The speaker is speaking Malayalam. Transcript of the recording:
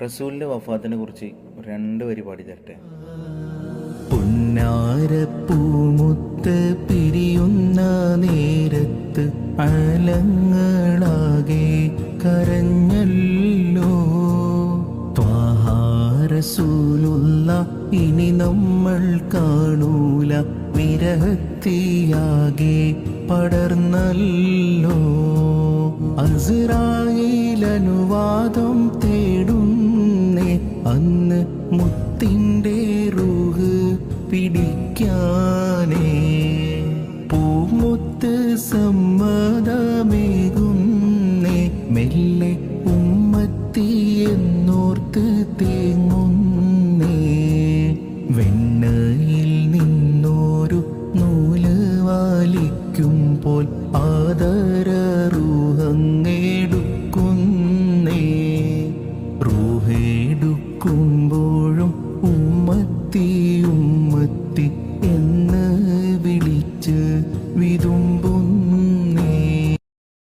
റസൂലിൻ്റെ വഫാത്തിനെ കുറിച്ച് 2 വരി പാടി തരട്ടെ. പുന്നാരപ്പൂമുത്ത് പിരിയുന്ന നേരത്ത് അലങ്ങളാകെ കരഞ്ഞല്ലോ. ത്വാഹ റസൂലുള്ള ഇനി നമ്മൾ കാണൂല, വിരഹത്തിയാകെ പടർന്നല്ലോ. അസ്രായേൽ അനുവാദം തേടുന്നേ അന്ന് മുത്തിൻ്റെ റൂഹ് പിടിക്കാനേ. പൂമുത്ത് സമ്മതമേകുന്നേ, മെല്ലെ ഉമ്മത്തി എന്നോർത്ത് തേങ്ങുന്നേ. വെണ്ണയിൽ നിന്നോരു നൂല് വലിക്കുമ്പോൾ ആദര റൂഹങ്ങെടുക്കുന്നേ. റൂഹെടുക്കുമ്പോഴും ഉമ്മത്തി ഉമ്മത്തി എന്ന് വിളിച്ച് വിതുമ്പുന്നു.